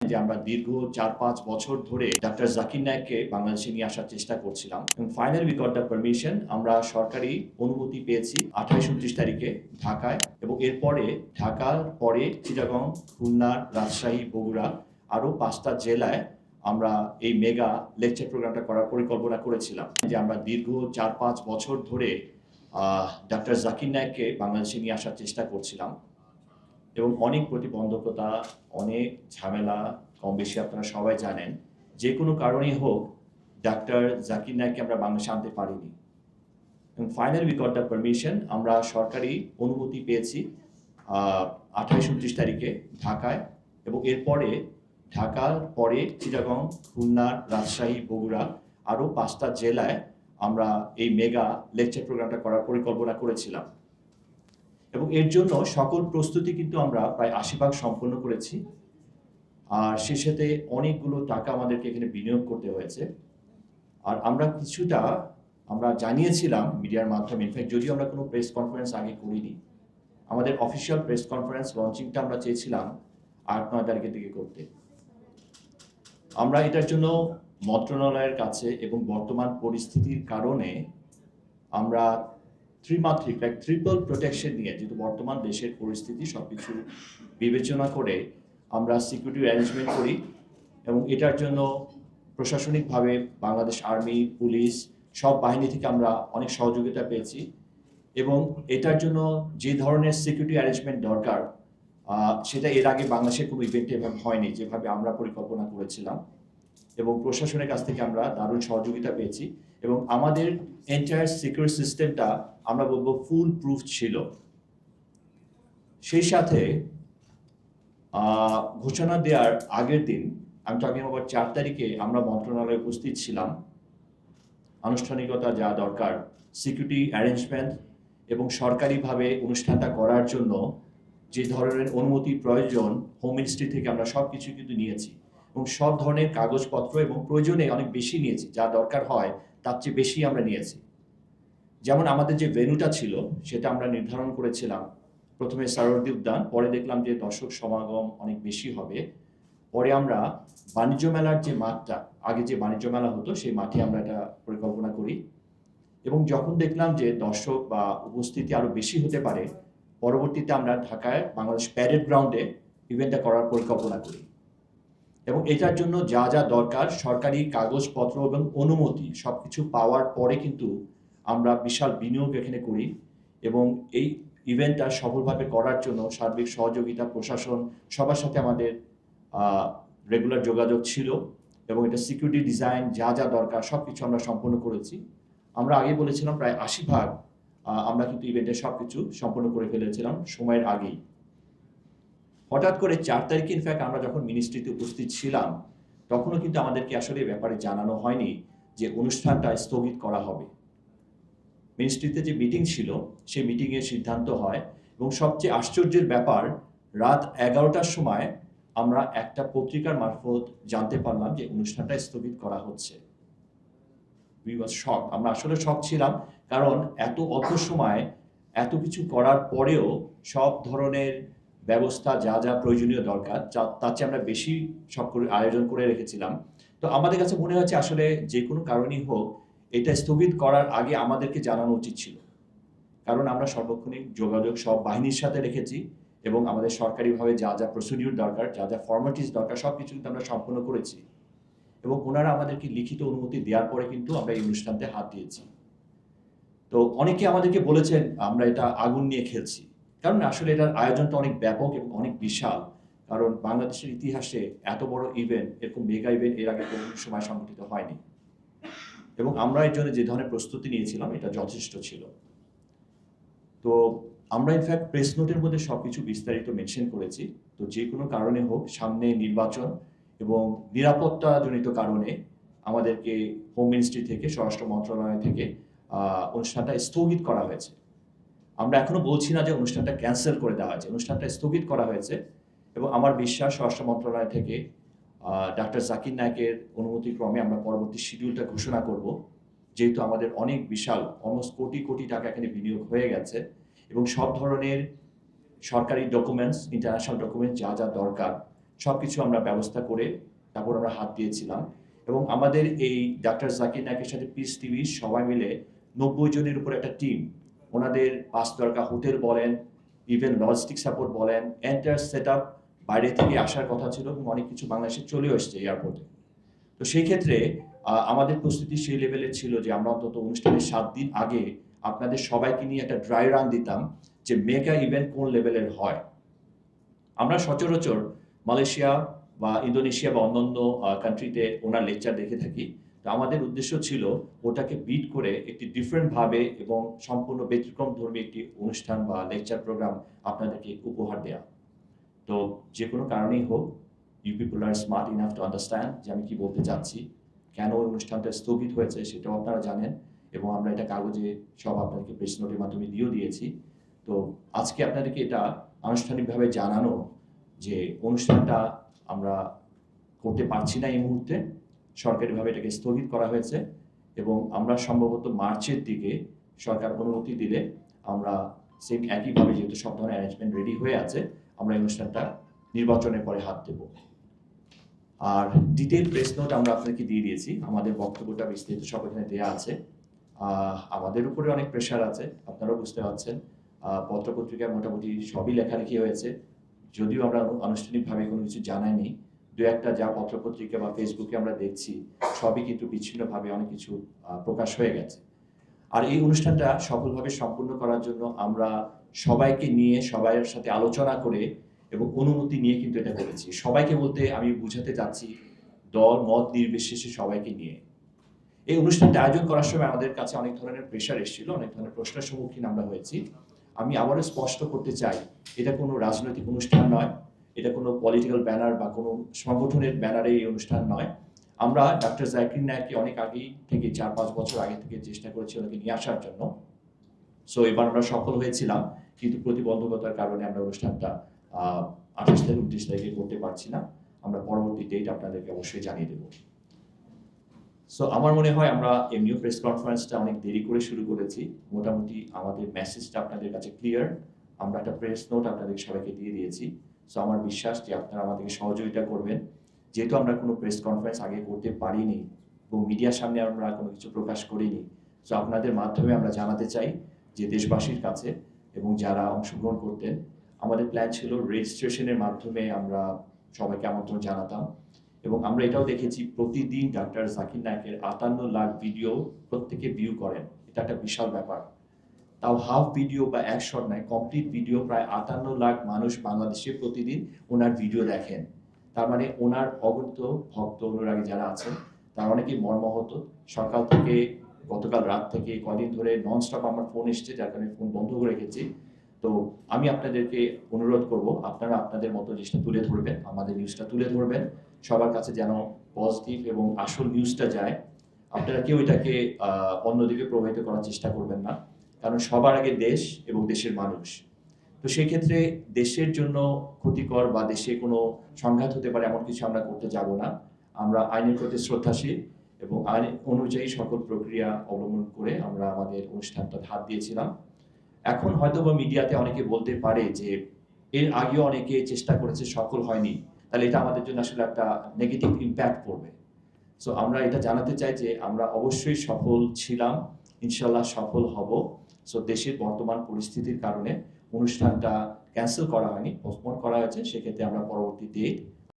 যে আমরা দীর্ঘ 4-5 বছর ধরে ডাক্তার জাকির নায়েককে বাংলাদেশে নিয়ে আসার চেষ্টা করছিলাম এবং finally we got the permission. আমরা সরকারি অনুমতি পেয়েছি 28-29 তারিখে ঢাকায়, এবং এরপরে ঢাকার পরে চিটাগং, খুলনা, রাজশাহী, বগুড়া আরও 5টা জেলায় আমরা এই মেগা লেকচার প্রোগ্রামটা করার পরিকল্পনা করেছিলাম। যে আমরা দীর্ঘ 4-5 বছর ধরে ডাক্তার জাকির নায়েককে বাংলাদেশে নিয়ে আসার চেষ্টা করছিলাম এবং অনেক প্রতিবন্ধকতা, অনেক ঝামেলা কম বেশি আপনারা সবাই জানেন। যে কোনো কারণেই হোক ডাক্তার জাকির নায়েককে আমরা বাংলাদেশে আনতে পারিনি এবং finally we got the permission. আমরা সরকারি অনুমতি পেয়েছি 28-29 তারিখে ঢাকায়, এবং এরপরে ঢাকার পরে চিটাগং, খুলনা, রাজশাহী, বগুড়া আরও 5টা জেলায় আমরা এই মেগা লেকচার প্রোগ্রামটা করার পরিকল্পনা করেছিলাম এবং এর জন্য সকল প্রস্তুতি কিন্তু আমরা প্রায় 80% সম্পন্ন করেছি। আর সে সাথে অনেকগুলো টাকা আমাদেরকে এখানে বিনিয়োগ করতে হয়েছে। আর আমরা কিছুটা জানিয়েছিলাম মিডিয়ার মাধ্যমে, ইনফ্যাক্ট যদিও আমরা কোনো প্রেস কনফারেন্স আগে করিনি। আমাদের অফিসিয়াল প্রেস কনফারেন্স লঞ্চিংটা আমরা চেয়েছিলাম 8-9 তারিখের দিকে করতে। আমরা এটার জন্য মন্ত্রণালয়ের কাছে এবং বর্তমান পরিস্থিতির কারণে আমরা ত্রিমাত্রিক ট্রিপল প্রোটেকশন নিয়ে, যেহেতু বর্তমান দেশের পরিস্থিতি সবকিছু বিবেচনা করে আমরা সিকিউরিটি অ্যারেঞ্জমেন্ট করি এবং এটার জন্য প্রশাসনিকভাবে বাংলাদেশ আর্মি, পুলিশ সব বাহিনী থেকে আমরা অনেক সহযোগিতা পেয়েছি এবং এটার জন্য যে ধরনের সিকিউরিটি অ্যারেঞ্জমেন্ট দরকার সেটা এর আগে বাংলাদেশের কোনো ইভেন্টে এভাবে হয়নি যেভাবে আমরা পরিকল্পনা করেছিলাম, এবং প্রশাসনের কাছ থেকে আমরা দারুণ সহযোগিতা পেয়েছি এবং আমাদের এন্টায়ার সিকিউরিটি সিস্টেমটা আমরা বলবো ফুল প্রুফ ছিল। সেই সাথে ঘোষণা দেওয়ার আগের দিন, আমি টকিং অ্যাবাউট 4 তারিখে আমরা মন্ত্রণালয়ে উপস্থিত ছিলাম। আনুষ্ঠানিকতা যা দরকার, সিকিউরিটি অ্যারেঞ্জমেন্ট এবং সরকারিভাবে অনুষ্ঠানটা করার জন্য যে ধরনের অনুমতি প্রয়োজন হোম মিনিস্ট্রি থেকে আমরা সব কিছু কিন্তু নিয়েছি এবং সব ধরনের কাগজপত্র এবং প্রয়োজনে অনেক বেশি নিয়েছি, যা দরকার হয় তার চেয়ে বেশি আমরা নিয়েছি। যেমন আমাদের যে ভেন্যুটা ছিল সেটা আমরা নির্ধারণ করেছিলাম প্রথমে সরোয়ার্দী উদ্যান, পরে দেখলাম যে দর্শক সমাগম অনেক বেশি হবে, পরে আমরা বাণিজ্য মেলার যে মাঠটা, আগে যে বাণিজ্য মেলা হতো সেই মাঠে আমরা এটা পরিকল্পনা করি এবং যখন দেখলাম যে দর্শক বা উপস্থিতি আরও বেশি হতে পারে, পরবর্তীতে আমরা ঢাকায় বাংলাদেশ প্যারেড গ্রাউন্ডে ইভেন্টটা করার পরিকল্পনা করি এবং এটার জন্য যা যা দরকার সরকারি কাগজপত্র এবং অনুমতি সব কিছু পাওয়ার পরে কিন্তু আমরা বিশাল বিনিয়োগ এখানে করি এবং এই ইভেন্টটা সফলভাবে করার জন্য সার্বিক সহযোগিতা প্রশাসন সবার সাথে আমাদের রেগুলার যোগাযোগ ছিল এবং এটা সিকিউরিটি ডিজাইন যা যা দরকার সব কিছু আমরা সম্পন্ন করেছি। আমরা আগে বলেছিলাম প্রায় 80% আমরা কিন্তু ইভেন্টের সব কিছু সম্পন্ন করে ফেলেছিলাম সময়ের আগেই। হঠাৎ করে 4 তারিখে ইনফ্যাক্ট আমরা যখন মিনিস্ট্রিতে উপস্থিত ছিলাম তখনও কিন্তু আমাদেরকে আসলে ব্যাপারে জানানো হয়নি যে অনুষ্ঠানটা স্থগিত করা হবে। মিনিস্ট্রিতে যে মিটিং ছিল সেই মিটিংয়ের সিদ্ধান্ত হয় এবং সবচেয়ে আশ্চর্যের ব্যাপার, রাত 11টার সময় আমরা একটা পত্রিকার মারফত জানতে পারলাম যে অনুষ্ঠানটা স্থগিত করা হচ্ছে। উই ওয়াজ শক, আমরা আসলে শক ছিলাম, কারণ এত অল্প সময় এত কিছু করার পরেও সব ধরনের ব্যবস্থা যা যা প্রয়োজনীয় দরকার তার চেয়ে আমরা বেশি সব আয়োজন করে রেখেছিলাম। তো আমাদের কাছে মনে হচ্ছে আসলে যে কোনো কারণেই হোক এটা স্থগিত করার আগে আমাদেরকে জানানো উচিত ছিল, কারণ আমরা সার্বক্ষণিক যোগাযোগ সব বাহিনীর সাথে রেখেছি এবং আমাদের সরকারিভাবে যা যা প্রসিডিউর দরকার, যা যা ফর্মালিটিস দরকার সব কিছু কিন্তু আমরা সম্পন্ন করেছি এবং ওনারা আমাদেরকে লিখিত অনুমতি দেওয়ার পরে কিন্তু আমরা এই অনুষ্ঠানতে হাত দিয়েছি। তো অনেকে আমাদেরকে বলেছেন আমরা এটা আগুন নিয়ে খেলছি, কারণ আসলে এটার আয়োজনটা অনেক ব্যাপক এবং অনেক বিশাল, কারণ বাংলাদেশের ইতিহাসে এত বড় ইভেন্ট, এরকম মেগা ইভেন্ট এর আগে কোনো সময় সংগঠিত হয়নি এবং আমরা এর জন্য যে ধরনের প্রস্তুতি নিয়েছিলাম এটা যথেষ্ট ছিল। তো আমরা ইনফ্যাক্ট প্রেস নোটের মধ্যে সব কিছু বিস্তারিত মেনশন করেছি। তো যে কোনো কারণে হোক, সামনে নির্বাচন এবং নিরাপত্তাজনিত কারণে আমাদেরকে হোম মিনিস্ট্রি থেকে, স্বরাষ্ট্র মন্ত্রণালয় থেকে অনুষ্ঠানটা স্থগিত করা হয়েছে। আমরা এখনো বলছি না যে অনুষ্ঠানটা ক্যান্সেল করে দেওয়া হয়েছে, অনুষ্ঠানটা স্থগিত করা হয়েছে এবং আমার বিশ্বাস স্বরাষ্ট্র মন্ত্রণালয় থেকে ডাক্তার জাকির নায়েকের অনুমতিক্রমে আমরা পরবর্তী শিডিউলটা ঘোষণা করব, যেহেতু আমাদের অনেক বিশাল অলমোস্ট কোটি কোটি টাকা এখানে বিনিয়োগ হয়ে গেছে এবং সব ধরনের সরকারি ডকুমেন্টস, ইন্টারন্যাশনাল ডকুমেন্টস যা যা দরকার সবকিছু আমরা ব্যবস্থা করে তারপর আমরা হাত দিয়েছিলাম। এবং আমাদের এই ডাক্তার জাকির নায়েকের সাথে পিস টিভি সবাই মিলে 90 জনের উপর একটা টিম, ওনাদের 5 দরকার হোটেল বলেন, ইভেন লজিস্টিক সাপোর্ট বলেন, এন্টায়ার সেট আপ বাইরে থেকে আসার কথা ছিল এবং অনেক কিছু বাংলাদেশে চলেও এসছে এয়ারপোর্টে। তো সেই ক্ষেত্রে আমাদের প্রস্তুতি সেই লেভেলের ছিল যে আমরা অন্তত অনুষ্ঠানের 7 দিন আগে আপনাদের সবাইকে নিয়ে একটা ড্রাই রান দিতাম যে মেগা ইভেন্ট কোন লেভেলের হয়। আমরা সচরাচর মালয়েশিয়া বা ইন্দোনেশিয়া বা অন্যান্য কান্ট্রিতে ওনার লেকচার দেখে থাকি। তো আমাদের উদ্দেশ্য ছিল ওটাকে বিট করে একটি ডিফারেন্ট ভাবে এবং সম্পূর্ণ ব্যতিক্রম ধর্মী একটি অনুষ্ঠান বা লেকচার প্রোগ্রাম আপনাদেরকে উপহার দেয়া। তো যে কোনো কারণেই হোক, you people are smart enough to understand যে আমি কি বলতে চাচ্ছি, কেন ওই অনুষ্ঠানটা স্থগিত হয়েছে সেটাও আপনারা জানেন এবং আমরা এটা কাগজে সব আপনাদেরকে প্রেস নোটের মাধ্যমে দিয়েও দিয়েছি। তো আজকে আপনাদেরকে এটা আনুষ্ঠানিকভাবে জানানো যে অনুষ্ঠানটা আমরা করতে পারছি না এই মুহূর্তে, সরকারিভাবে এটাকে স্থগিত করা হয়েছে এবং আমরা সম্ভবত মার্চের দিকে সরকার অনুমতি দিলে আমরা সেম একইভাবে, যেহেতু সব ধরনের অ্যারেঞ্জমেন্ট রেডি হয়ে আছে, আমরা এই অনুষ্ঠানটা নির্বাচনের পরে হাত দেব। আর ডিটেইল প্রেস নোট আমরা আপনাকে দিয়ে দিয়েছি, আমাদের বক্তব্যটা বিস্তারিত সব এখানে দেওয়া আছে। আমাদের উপরে অনেক প্রেশার আছে, আপনারাও বুঝতে পারছেন। পত্রপত্রিকায় মোটামুটি সবই লেখালেখি হয়েছে, যদিও আমরা আনুষ্ঠানিকভাবে কোনো কিছু জানাইনি। দু একটা যা পত্রপত্রিকা বা ফেসবুকে আমরা দেখছি সবই কিন্তু বিচ্ছিন্নভাবে অনেক কিছু প্রকাশ হয়ে গেছে। আর এই অনুষ্ঠানটা সফলভাবে সম্পূর্ণ করার জন্য আমরা সবাইকে নিয়ে, সবাইয়ের সাথে আলোচনা করে এবং অনুমতি নিয়ে কিন্তু এটা করেছি। সবাইকে বলতে আমি বুঝাতে চাচ্ছি দল মত নির্বিশেষে সবাইকে নিয়ে। এই অনুষ্ঠানটা আয়োজন করার সময় আমাদের কাছে অনেক ধরনের প্রেশার এসেছিল, অনেক ধরনের প্রশ্নের সম্মুখীন আমরা হয়েছি। আমি আবারও স্পষ্ট করতে চাই, এটা কোনো রাজনৈতিক অনুষ্ঠান নয়, এটা কোনো পলিটিক্যাল ব্যানার বা কোনো সংগঠনের ব্যানারে এই অনুষ্ঠান নয়। আমরা ডাক্তার জাকির নায়েককে অনেক আগেই থেকে 4-5 বছর আগে থেকে চেষ্টা করেছি ওনাকে নিয়ে আসার জন্য। সো এবার আমরা সফল হয়েছিলাম, কিন্তু প্রতিবন্ধকতার কারণে আমরা অনুষ্ঠানটা 28 থেকে 29 তারিখে করতে পারছি না। আমরা পরবর্তী ডেট আপনাদেরকে অবশ্যই জানিয়ে দেব। সো আমার মনে হয় আমরা এমনিও প্রেস কনফারেন্সটা অনেক দেরি করে শুরু করেছি। মোটামুটি আমাদের মেসেজটা আপনাদের কাছে ক্লিয়ার। আমরা একটা প্রেস নোট আপনাদের সবাইকে দিয়ে দিয়েছি। সো আমার বিশ্বাস যে আপনারা আমাদেরকে সহযোগিতা করবেন। যেহেতু আমরা কোনো প্রেস কনফারেন্স আগে করতে পারিনি এবং মিডিয়ার সামনে আমরা কোনো কিছু প্রকাশ করিনি, সো আপনাদের মাধ্যমে আমরা জানাতে চাই যে দেশবাসীর কাছে এবং যারা অংশগ্রহণ করতেন, আমাদের প্ল্যান ছিল রেজিস্ট্রেশনের মাধ্যমে আমরা সবাইকে আমন্ত্রণ জানাতাম। এবং আমরা এটাও দেখেছি প্রতিদিন ডাক্তার জাকির নায়েকের 58 লাখ ভিডিও প্রত্যেকে ভিউ করেন। এটা একটা বিশাল ব্যাপার। তাও হাফ ভিডিও বা এক শট নয়, কমপ্লিট ভিডিও প্রায় 58 লাখ মানুষ বাংলাদেশে প্রতিদিন ওনার ভিডিও দেখেন। তার মানে ওনার অগণিত ভক্ত অনুরাগী যারা আছেন তারা অনেকেই মর্মাহত। সকাল থেকে গতকাল রাত থেকে কদিন ধরে ননস্টপ আমার ফোন এসছে, যার কারণে ফোন বন্ধ করে রেখেছি। তো আমি আপনাদেরকে অনুরোধ করব, আপনারা আপনাদের মতো জিনিসটা তুলে ধরবেন, আমাদের নিউজটা তুলে ধরবেন, সবার কাছে যেন পজিটিভ এবং আসল নিউজটা যায়। আপনারা কেউ এটাকে অন্যদিকে প্রভাবিত করার চেষ্টা করবেন না, কারণ সবার আগে দেশ এবং দেশের মানুষ। তো সেই ক্ষেত্রে দেশের জন্য ক্ষতিকর বা দেশে কোনো সংঘাত হতে পারে এমন কিছু আমরা করতে যাব না। আমরা আইনের প্রতি শ্রদ্ধাশীল এবং আইন অনুযায়ী সকল প্রক্রিয়া অবলম্বন করে আমরা আমাদের অনুষ্ঠানটা হাত দিয়েছিলাম। এখন হয়তোবা মিডিয়াতে অনেকে বলতে পারে যে এর আগেও অনেকে চেষ্টা করেছে, সফল হয়নি, তাহলে এটা আমাদের জন্য আসলে একটা নেগেটিভ ইম্প্যাক্ট পড়বে। সো আমরা এটা জানাতে চাই যে আমরা অবশ্যই সফল ছিলাম, ইনশাল্লাহ সফল হব। সো দেশের বর্তমান পরিস্থিতির কারণে অনুষ্ঠানটা ক্যান্সেল করা হয়নি, পোস্টপোন করা হয়েছে। সেক্ষেত্রে আমরা পরবর্তী ডেট